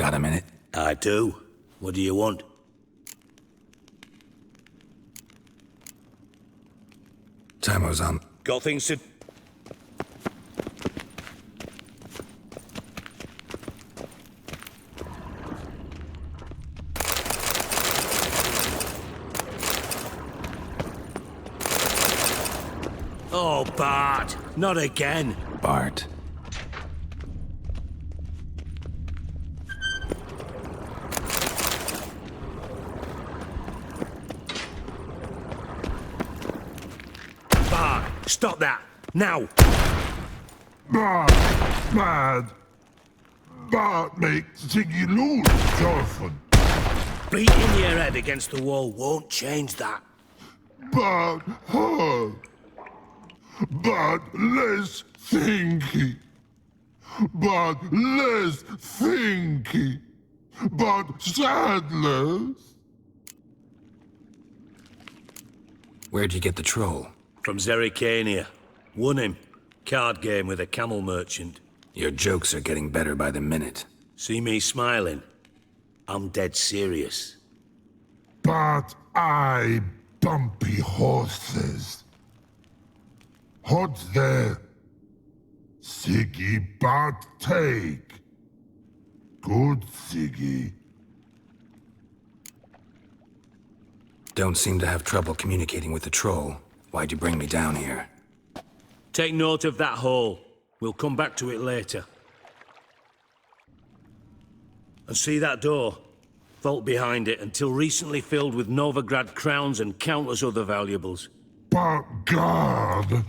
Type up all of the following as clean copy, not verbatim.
Got a minute? I do. What do you want? Timer's on. Got things to... Oh, Bart! Not again! Bart. Bart! Stop that! Now! Bart, mad. Bart makes Ziggy lose, Jorfan. Beating your head against the wall won't change that. Bart hurt. Bart less thinky. Bart less thinky. Bart sadless. Where'd you get the troll? From Zericania. Won him. Card game with a camel merchant. Your jokes are getting better by the minute. See me smiling? I'm dead serious. But I bumpy horses. What's there? Siggy Bart take. Good Siggy. Don't seem to have trouble communicating with the troll. Why'd you bring me down here? Take note of that hole. We'll come back to it later. And see that door? Vault behind it, until recently filled with Novigrad crowns and countless other valuables. But God,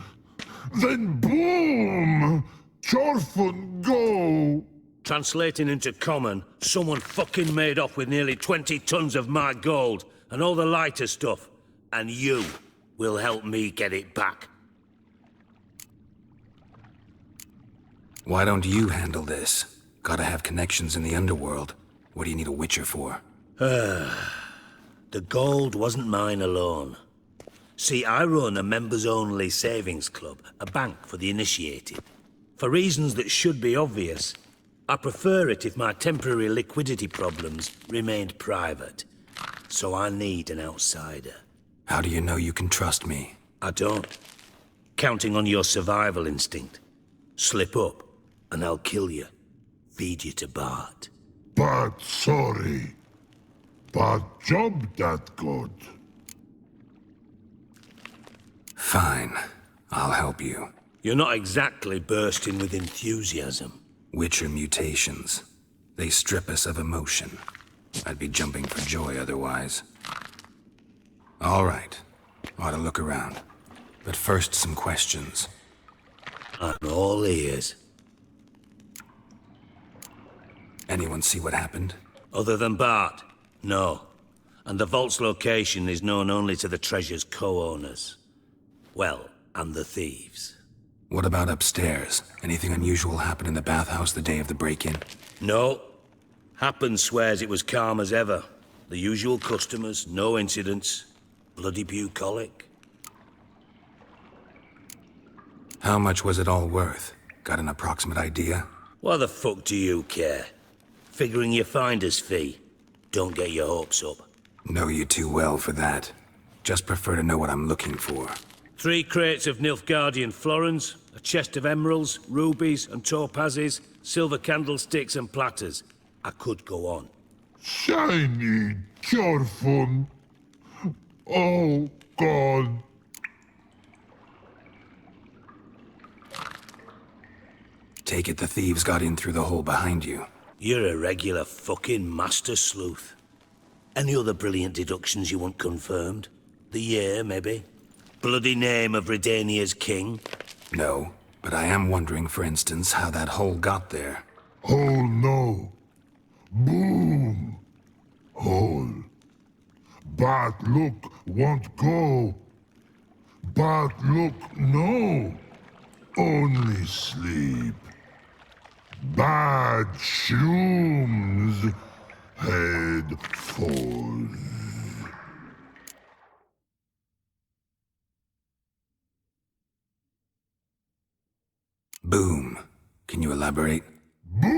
then boom! Jorfun go! Translating into common, someone fucking made off with nearly 20 tons of my gold, and all the lighter stuff. And you will help me get it back. Why don't you handle this? Gotta have connections in the underworld. What do you need a witcher for? The gold wasn't mine alone. See, I run a members-only savings club, a bank for the initiated. For reasons that should be obvious, I prefer it if my temporary liquidity problems remained private. So I need an outsider. How do you know you can trust me? I don't. Counting on your survival instinct. Slip up, and I'll kill you. Feed you to Bart. But sorry. But job that good. Fine. I'll help you. You're not exactly bursting with enthusiasm. Witcher mutations. They strip us of emotion. I'd be jumping for joy otherwise. All right. Ought to look around. But first, some questions. I'm all ears. Anyone see what happened? Other than Bart? No. And the vault's location is known only to the treasure's co-owners. Well, and the thieves. What about upstairs? Anything unusual happen in the bathhouse the day of the break-in? No. Happen swears it was calm as ever. The usual customers, no incidents. Bloody bucolic. How much was it all worth? Got an approximate idea? Why the fuck do you care? Figuring your finder's fee. Don't get your hopes up. Know you too well for that. Just prefer to know what I'm looking for. 3 crates of Nilfgaardian florins, a chest of emeralds, rubies and topazes, silver candlesticks and platters. I could go on. Shiny Jorfun. Oh, God. Take it the thieves got in through the hole behind you. You're a regular fucking master sleuth. Any other brilliant deductions you want confirmed? The year, maybe? Bloody name of Redania's king? No, but I am wondering, for instance, how that hole got there. Oh, no. Boom. Hole. But look, won't go. But look, no. Only sleep. Bad shrooms. Head falls. Boom. Can you elaborate? Boom!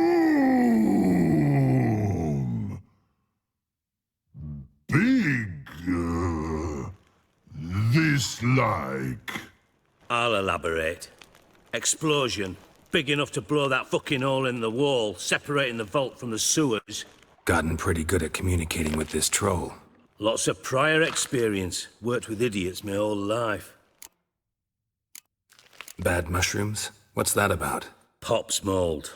like? I'll elaborate. Explosion. Big enough to blow that fucking hole in the wall, separating the vault from the sewers. Gotten pretty good at communicating with this troll. Lots of prior experience. Worked with idiots my whole life. Bad mushrooms? What's that about? Pops mold.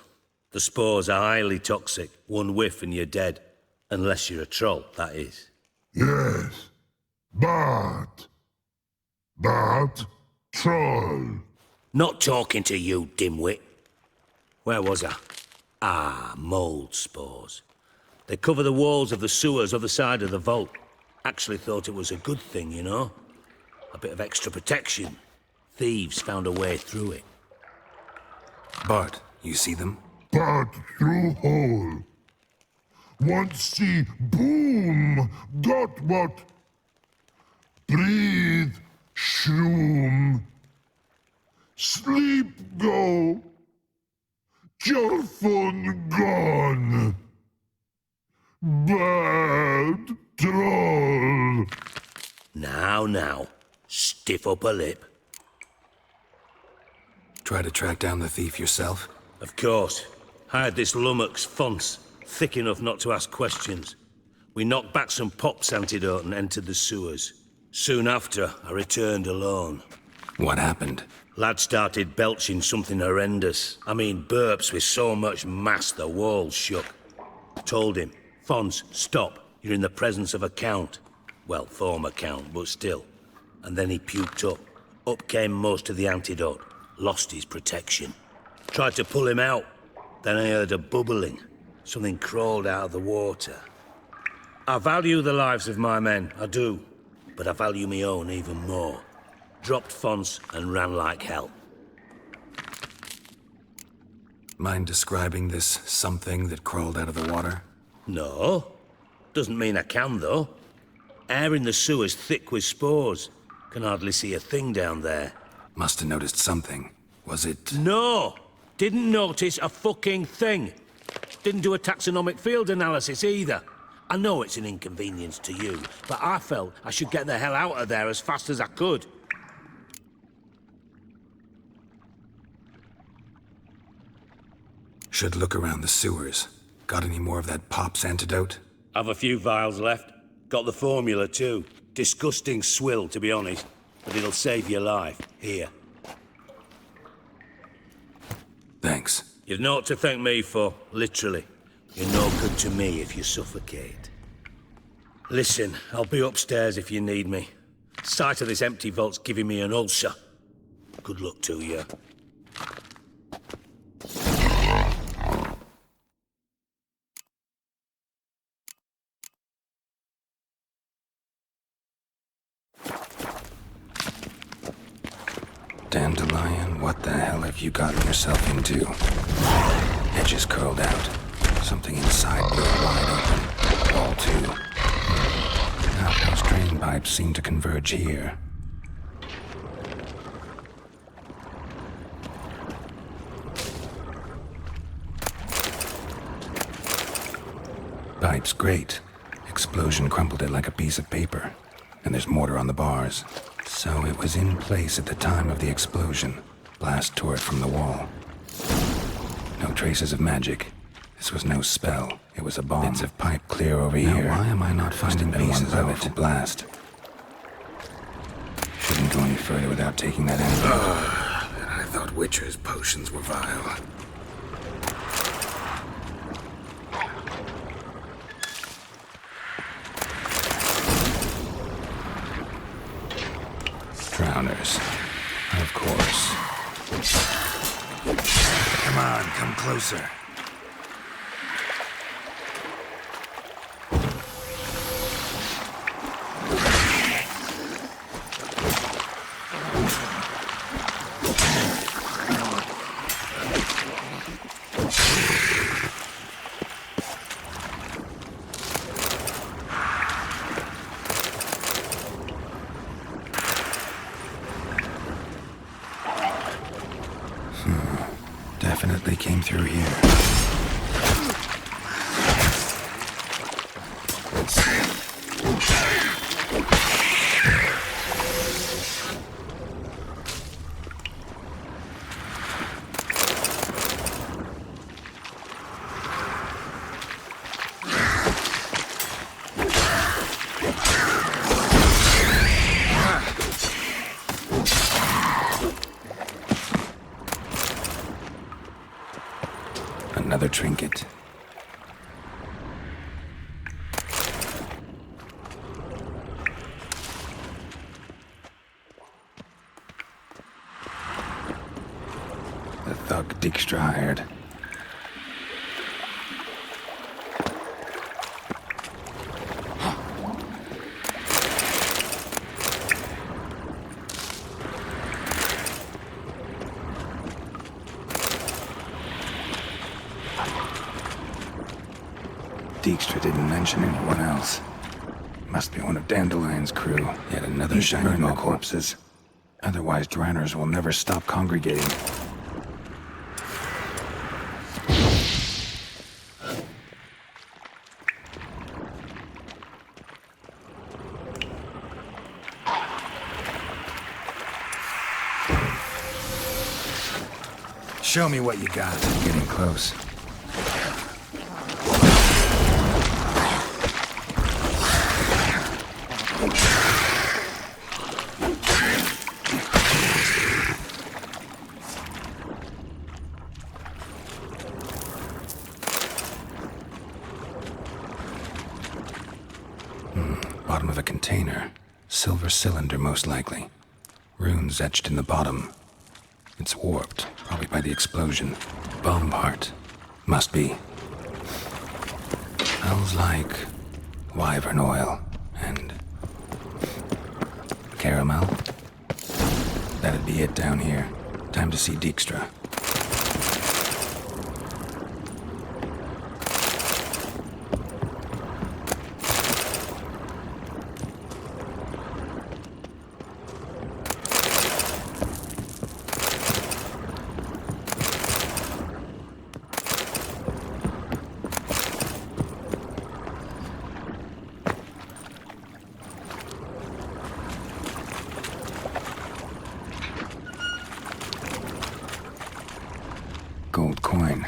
The spores are highly toxic. One whiff and you're dead. Unless you're a troll, that is. Yes. But troll. Not talking to you, dimwit. Where was I? Ah, mold spores. They cover the walls of the sewers other side of the vault. Actually thought it was a good thing, you know? A bit of extra protection. Thieves found a way through it. Bart, you see them? But through hole. Once see boom. Got what? Breathe. Shroom. Sleep go. Your phone gone. Bad troll. Now. Stiff upper lip. Try to track down the thief yourself? Of course. Hired this lummox Fonce, thick enough not to ask questions. We knocked back some Pop's antidote and entered the sewers. Soon after, I returned alone. What happened? Lad started belching something horrendous. I mean, burps with so much mass the walls shook. Told him, Fonce, stop. You're in the presence of a count. Well, former count, but still. And then he puked up. Up came most of the antidote. Lost his protection. Tried to pull him out. Then I heard a bubbling. Something crawled out of the water. I value the lives of my men, I do. But I value my own even more. Dropped Fonce and ran like hell. Mind describing this something that crawled out of the water? No. Doesn't mean I can, though. Air in the sewer's thick with spores. Can hardly see a thing down there. Must have noticed something. Was it... No! Didn't notice a fucking thing. Didn't do a taxonomic field analysis either. I know it's an inconvenience to you, but I felt I should get the hell out of there as fast as I could. Should look around the sewers. Got any more of that Pop's antidote? I've a few vials left. Got the formula too. Disgusting swill, to be honest. But it'll save your life. Here. Thanks. You've naught to thank me for, literally. You're no good to me if you suffocate. Listen, I'll be upstairs if you need me. Sight of this empty vault's giving me an ulcer. Good luck to you. Dandelion, what the hell have you gotten yourself into? Edges curled out. Something inside blew wide open. All two. Outhouse drain pipes seem to converge here. Pipe's great. Explosion crumpled it like a piece of paper. And there's mortar on the bars. So it was in place at the time of the explosion. Blast tore it from the wall. No traces of magic. This was no spell. It was a bomb. Bits of pipe clear over here. Why am I not finding pieces of it to blast? Shouldn't go any further without taking that antidote. I thought Witcher's potions were vile. Drowners. Of course. Come on, come closer. Definitely came through here. Another trinket. The thug Dijkstra hired. Dijkstra didn't mention anyone else. Must be one of Dandelion's crew. Yet another shining all corpses. Otherwise, Dranners will never stop congregating. Show me what you got. Getting close. Bottom of a container. Silver cylinder, most likely. Runes etched in the bottom. It's warped, probably by the explosion. Bomb part. Must be. Smells like wyvern oil and caramel. That'd be it down here. Time to see Dijkstra. Gold coin.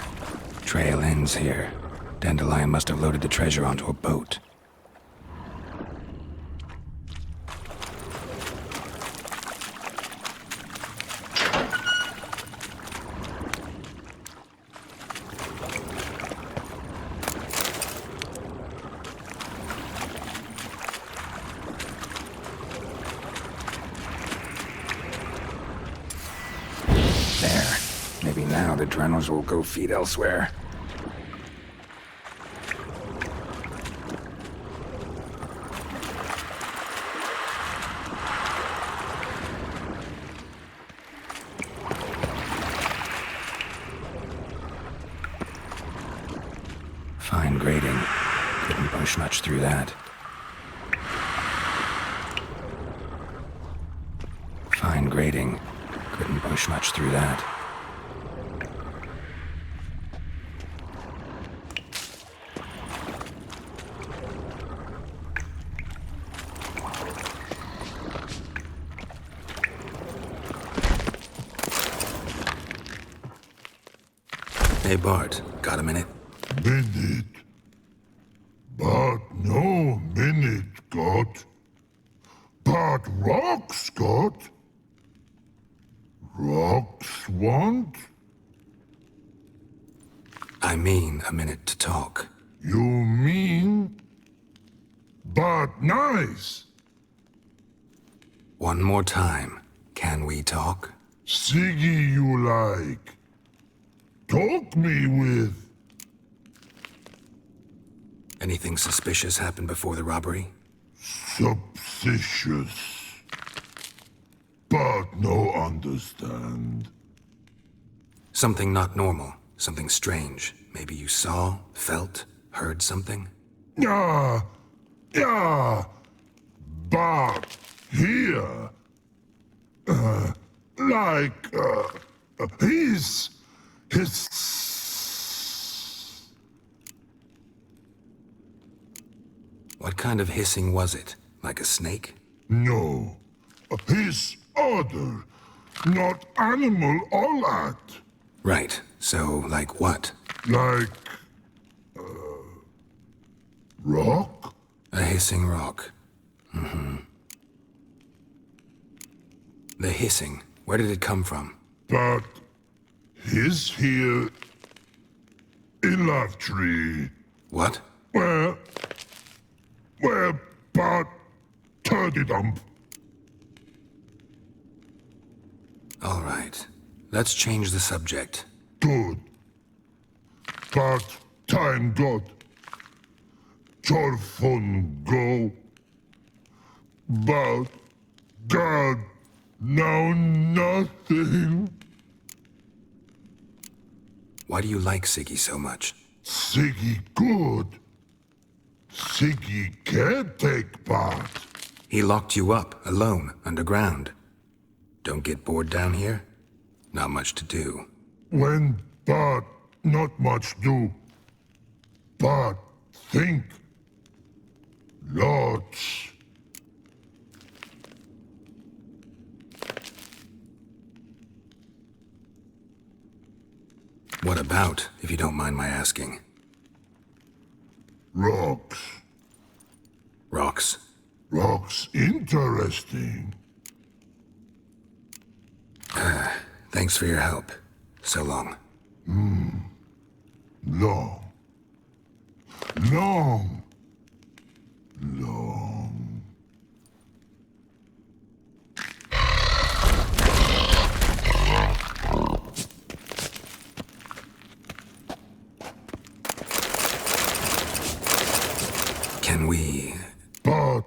Trail ends here. Dandelion must have loaded the treasure onto a boat. There. Maybe now the Dranners will go feed elsewhere. Fine grading. Couldn't push much through that. Fine grading. Couldn't push much through that. Hey Bart, got a minute? Minute. But no minute got. But rocks got. Rocks want? I mean a minute to talk. You mean? But nice. One more time. Can we talk? Siggy you like. Talk me with. Anything suspicious happened before the robbery? Suspicious. But no understand. Something not normal. Something strange. Maybe you saw, felt, heard something? Yeah. Yeah. But here. His. What kind of hissing was it? Like a snake? No. His other. Not animal all that. Right. So, like what? Like. Rock? A hissing rock. Mm-hmm. The hissing. Where did it come from? But his here. laugh tree. What? Where but turdy dump. All right. Let's change the subject. Good. But time got. Torfun go. But God, now nothing. Why do you like Siggy so much? Siggy good. Siggy can't take part. He locked you up, alone, underground. Don't get bored down here? Not much to do. When but not much do. But think. Lots. What about, if you don't mind my asking? Rocks. Rocks? Rocks interesting. Thanks for your help. So long. Long. Long. Long. Can we... But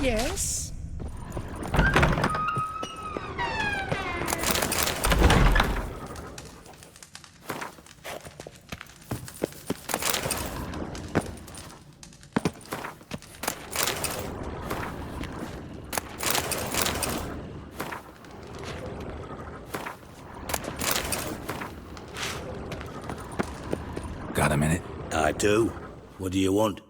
Yes? Got a minute? I do. What do you want?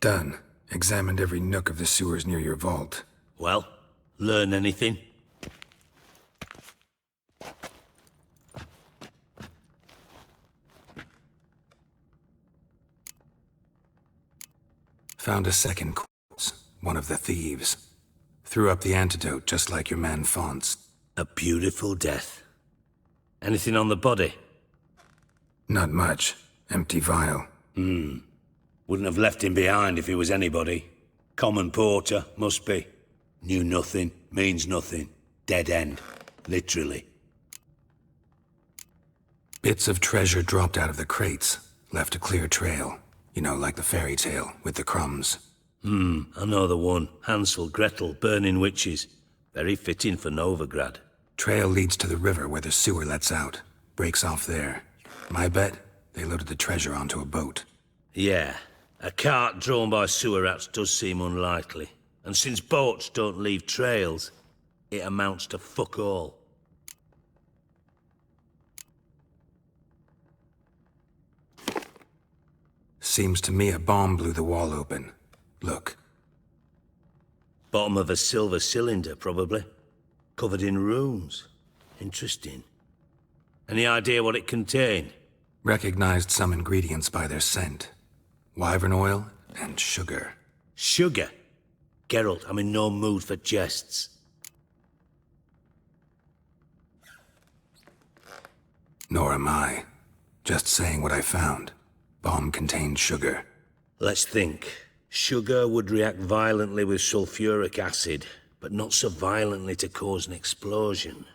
Done. Examined every nook of the sewers near your vault. Well, learn anything? Found a second corpse. One of the thieves. Threw up the antidote just like your man Fonts. A beautiful death. Anything on the body? Not much. Empty vial. Wouldn't have left him behind if he was anybody. Common porter, must be. Knew nothing, means nothing. Dead end. Literally. Bits of treasure dropped out of the crates. Left a clear trail. You know, like the fairy tale, with the crumbs. I know the one. Hansel, Gretel, burning witches. Very fitting for Novigrad. Trail leads to the river where the sewer lets out. Breaks off there. My bet, they loaded the treasure onto a boat. Yeah, a cart drawn by sewer rats does seem unlikely. And since boats don't leave trails, it amounts to fuck all. Seems to me a bomb blew the wall open. Look. Bottom of a silver cylinder, probably. Covered in runes. Interesting. Any idea what it contained? Recognized some ingredients by their scent. Wyvern oil and sugar. Sugar? Geralt, I'm in no mood for jests. Nor am I. Just saying what I found. Bomb contained sugar. Let's think. Sugar would react violently with sulfuric acid, but not so violently to cause an explosion.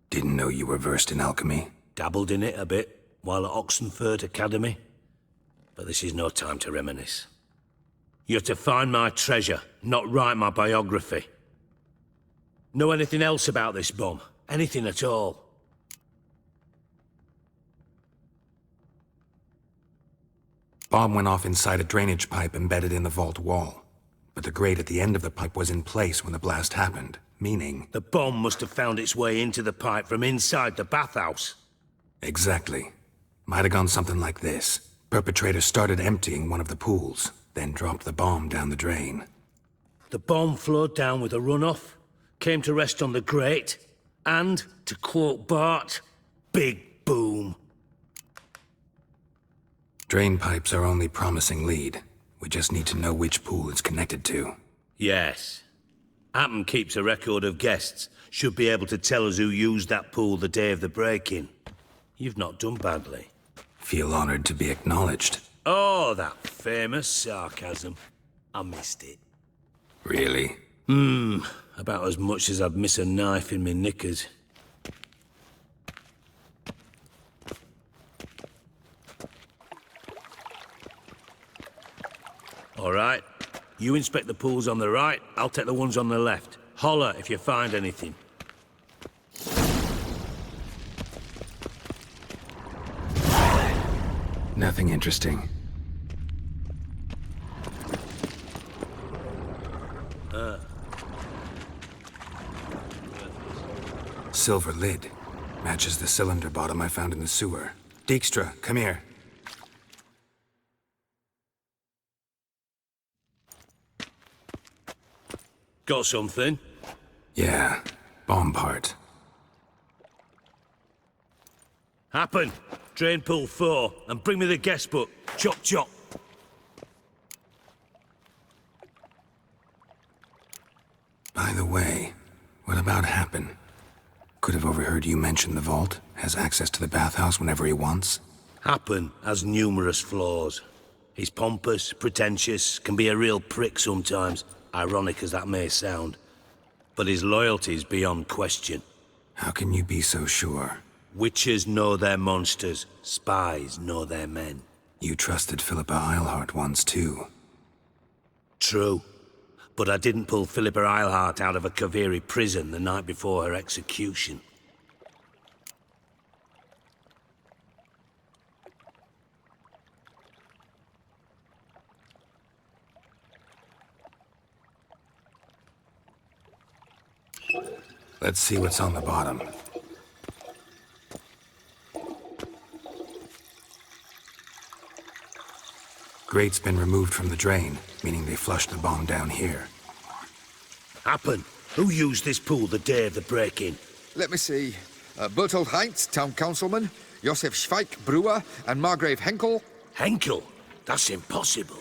Didn't know you were versed in alchemy. Dabbled in it a bit, while at Oxenford Academy. But this is no time to reminisce. You're to find my treasure, not write my biography. Know anything else about this bomb? Anything at all? Bomb went off inside a drainage pipe embedded in the vault wall. But the grate at the end of the pipe was in place when the blast happened, meaning... The bomb must have found its way into the pipe from inside the bathhouse. Exactly. Might have gone something like this. Perpetrator started emptying one of the pools, then dropped the bomb down the drain. The bomb flowed down with a runoff, came to rest on the grate, and, to quote Bart, big boom. Drain pipes are only promising lead. We just need to know which pool it's connected to. Yes. Appen keeps a record of guests. Should be able to tell us who used that pool the day of the break-in. You've not done badly. Feel honored to be acknowledged. Oh, that famous sarcasm. I missed it. Really? About as much as I'd miss a knife in me knickers. All right. You inspect the pools on the right, I'll take the ones on the left. Holler if you find anything. Nothing interesting. Silver lid. Matches the cylinder bottom I found in the sewer. Dijkstra, come here. Got something? Yeah, bomb part. Happen. Drain pool 4, and bring me the guest book. Chop chop. By the way, what about Happen? Could have overheard you mention the vault. Has access to the bathhouse whenever he wants. Happen has numerous flaws. He's pompous, pretentious, can be a real prick sometimes, ironic as that may sound. But his loyalty's beyond question. How can you be so sure? Witches know their monsters, spies know their men. You trusted Philippa Eilhart once too. True. But I didn't pull Philippa Eilhart out of a Kaviri prison the night before her execution. Let's see what's on the bottom. Grate's been removed from the drain, meaning they flushed the bomb down here. Happen. Who used this pool the day of the break-in? Let me see. Bertold Heinz, town councilman, Josef Schweik, brewer, and Margrave Henkel. Henkel? That's impossible.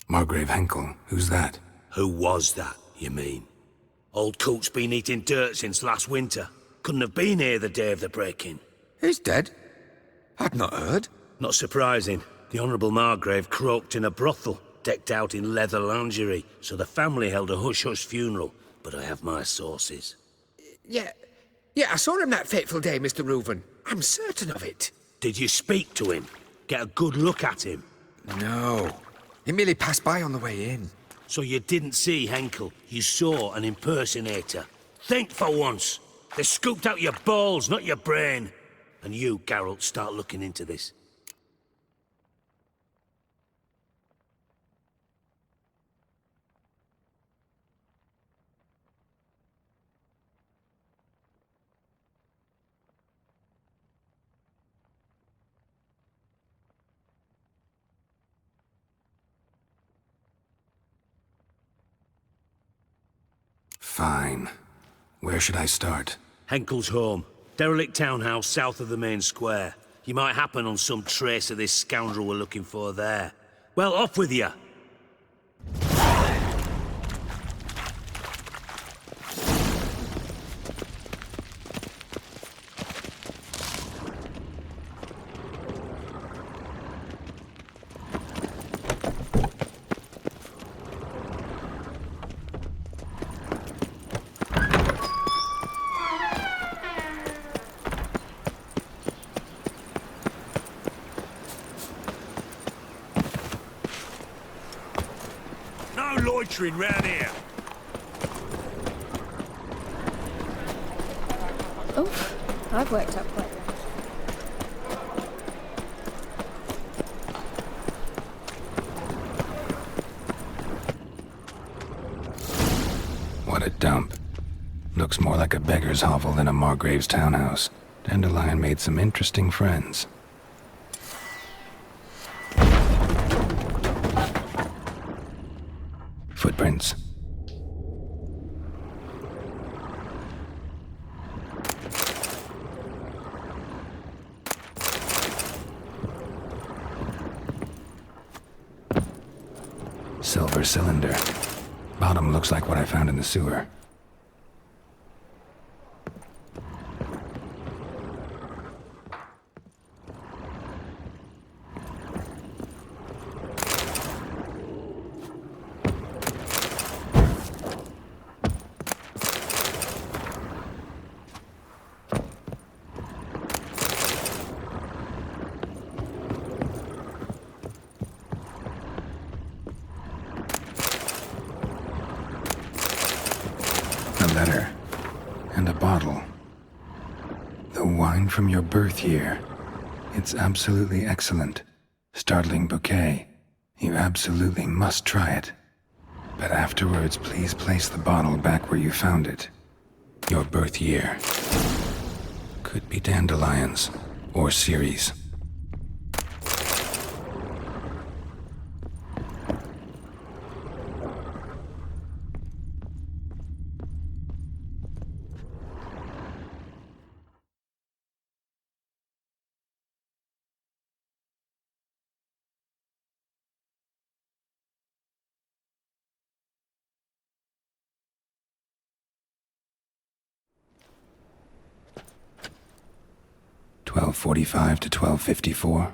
Margrave Henkel, who's that? Who was that, you mean? Old Coot's been eating dirt since last winter. Couldn't have been here the day of the break-in. He's dead? I'd not heard. Not surprising. The Honourable Margrave croaked in a brothel, decked out in leather lingerie, so the family held a hush-hush funeral, but I have my sources. Yeah, I saw him that fateful day, Mr. Reuven. I'm certain of it. Did you speak to him? Get a good look at him? No. He merely passed by on the way in. So you didn't see Henkel, you saw an impersonator. Think for once. They scooped out your balls, not your brain. And you, Geralt, start looking into this. Fine. Where should I start? Henkel's home. Derelict townhouse south of the main square. You might happen on some trace of this scoundrel we're looking for there. Well, off with you! No loitering round here! Oh, I've worked up quite well. What a dump. Looks more like a beggar's hovel than a Margrave's townhouse. Dandelion made some interesting friends. Footprints. Silver cylinder. Bottom looks like what I found in the sewer. A letter. And a bottle. The wine from your birth year. It's absolutely excellent. Startling bouquet. You absolutely must try it. But afterwards, please place the bottle back where you found it. Your birth year. Could be dandelions. Or series. (12:45 to 12:54).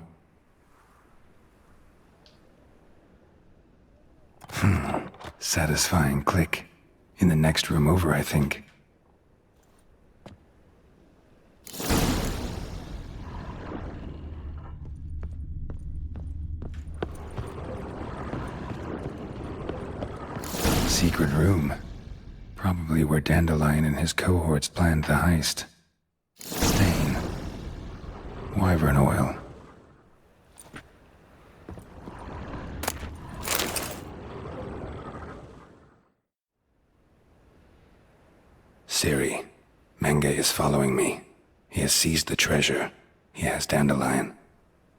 Satisfying click. In the next room over, I think. Secret room. Probably where Dandelion and his cohorts planned the heist. Stain. Wyvern oil. Seri. Menge is following me. He has seized the treasure. He has Dandelion.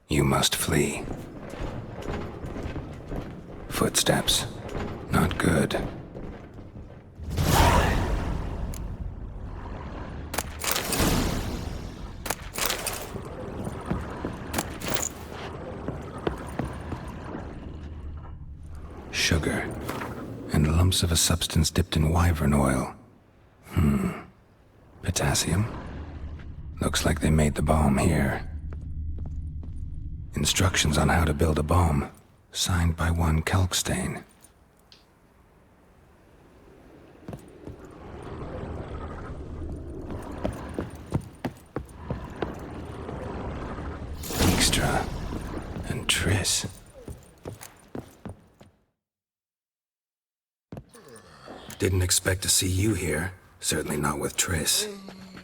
You must flee. Footsteps. Not good. Sugar. And lumps of a substance dipped in wyvern oil. Potassium? Looks like they made the bomb here. Instructions on how to build a bomb. Signed by one Kalkstain. Dijkstra and Triss. Didn't expect to see you here. Certainly not with Triss.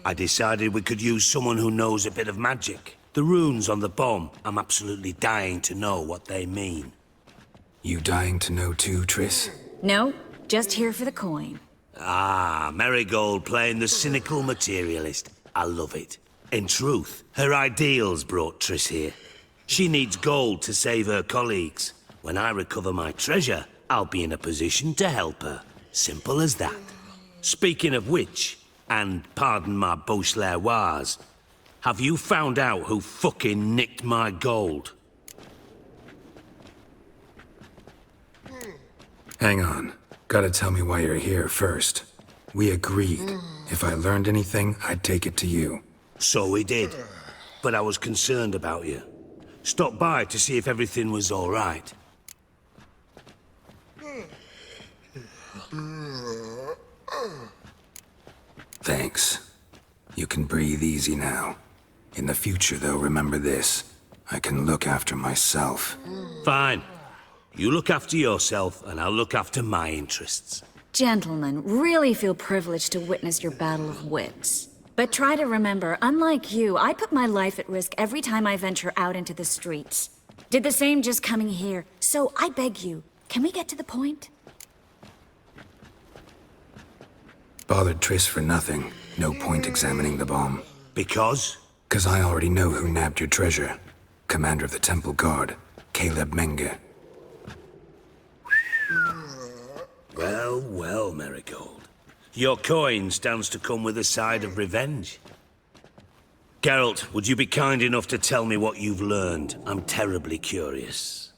I decided we could use someone who knows a bit of magic. The runes on the bomb, I'm absolutely dying to know what they mean. You dying to know too, Triss? No, just here for the coin. Ah, Marigold playing the cynical materialist. I love it. In truth, her ideals brought Triss here. She needs gold to save her colleagues. When I recover my treasure, I'll be in a position to help her. Simple as that. Speaking of which, and pardon my Beauclervoise, have you found out who fucking nicked my gold? Hang on. Gotta tell me why you're here first. We agreed. If I learned anything, I'd take it to you. So we did. But I was concerned about you. Stopped by to see if everything was all right. Thanks. You can breathe easy now. In the future, though, remember this. I can look after myself. Fine. You look after yourself, and I'll look after my interests. Gentlemen, really feel privileged to witness your battle of wits. But try to remember, unlike you, I put my life at risk every time I venture out into the streets. Did the same just coming here. So I beg you, can we get to the point? Bothered Triss for nothing. No point examining the bomb. Because? 'Cause I already know who nabbed your treasure. Commander of the Temple Guard, Caleb Menge. Well, well, Marigold. Your coin stands to come with a side of revenge. Geralt, would you be kind enough to tell me what you've learned? I'm terribly curious.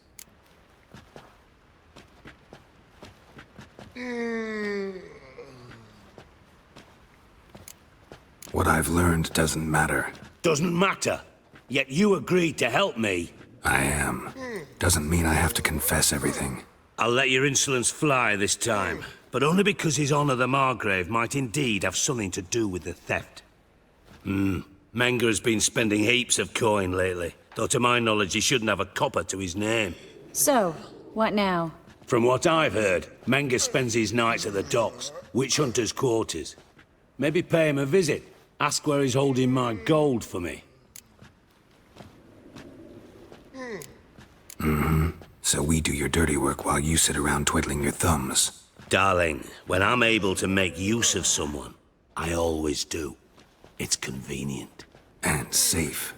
What I've learned doesn't matter. Doesn't matter. Yet you agreed to help me. I am. Doesn't mean I have to confess everything. I'll let your insolence fly this time, but only because His Honor the Margrave might indeed have something to do with the theft. Menge has been spending heaps of coin lately, though to my knowledge he shouldn't have a copper to his name. So, what now? From what I've heard, Menge spends his nights at the docks, witch hunters' quarters. Maybe pay him a visit. Ask where he's holding my gold for me. So we do your dirty work while you sit around twiddling your thumbs. Darling, when I'm able to make use of someone, I always do. It's convenient. And safe.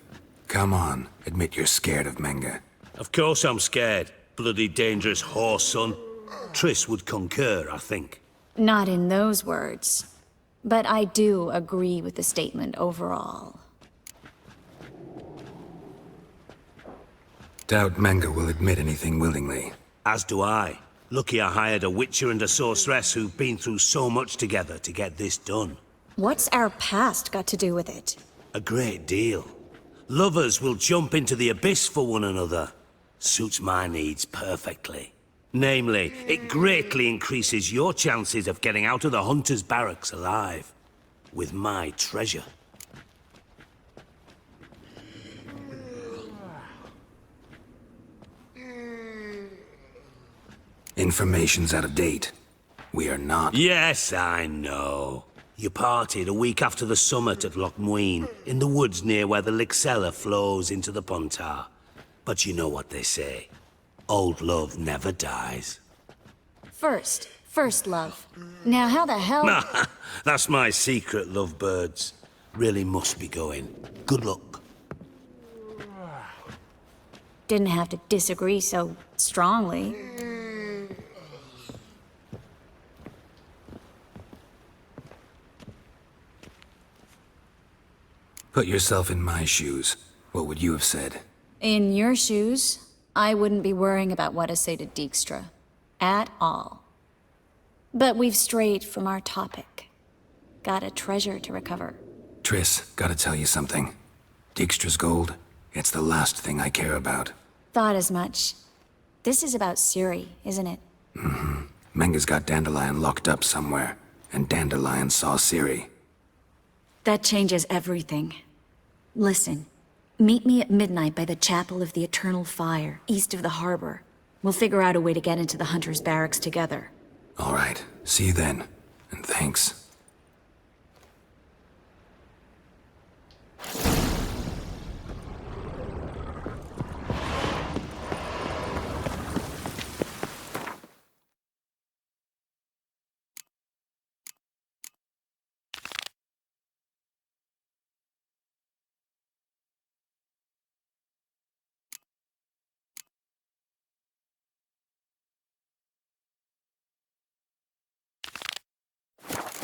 Come on, admit you're scared of Menge. Of course I'm scared. Bloody dangerous horse, son. Triss would concur, I think. Not in those words. But I do agree with the statement overall. Doubt Menge will admit anything willingly. As do I. Lucky I hired a witcher and a sorceress who've been through so much together to get this done. What's our past got to do with it? A great deal. Lovers will jump into the abyss for one another. Suits my needs perfectly. Namely, it greatly increases your chances of getting out of the hunter's barracks alive. With my treasure. Information's out of date. We are not. Yes, I know. You parted a week after the summit at Loch Muine, in the woods near where the Lixella flows into the Pontar. But you know what they say. Old love never dies. First love. Now how the hell... That's my secret, lovebirds. Really must be going. Good luck. Didn't have to disagree so strongly. Put yourself in my shoes. What would you have said? In your shoes, I wouldn't be worrying about what to say to Dijkstra. At all. But we've strayed from our topic. Got a treasure to recover. Triss, gotta tell you something. Dijkstra's gold, it's the last thing I care about. Thought as much. This is about Seri, isn't it? Menge's got Dandelion locked up somewhere, and Dandelion saw Seri. That changes everything. Listen, meet me at midnight by the Chapel of the Eternal Fire, east of the harbor. We'll figure out a way to get into the Hunter's barracks together. All right, See you then, and thanks.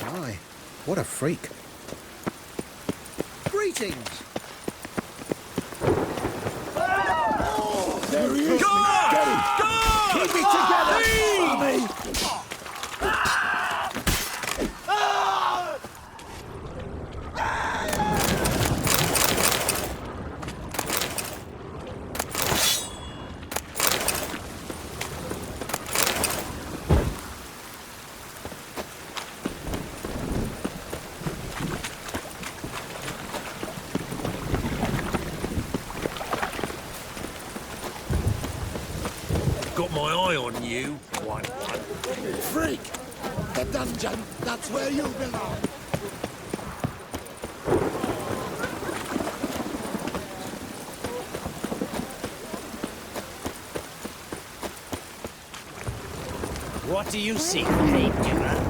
My, what a freak. Greetings! There he is! God! Get him! God! Keep it together! Tommy! Got my eye on you. White one. Freak! The dungeon, that's where you belong! What do you seek, hey doer?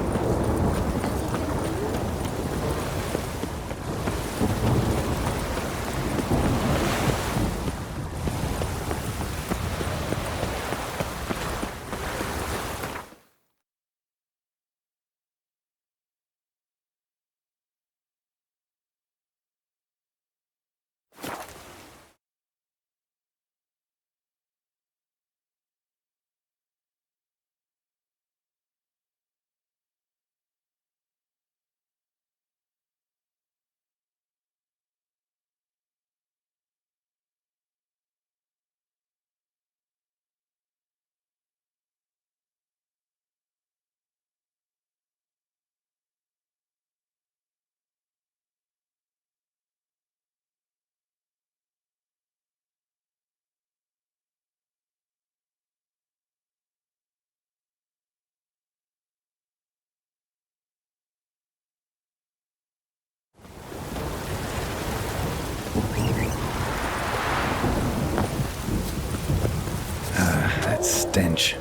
That stench.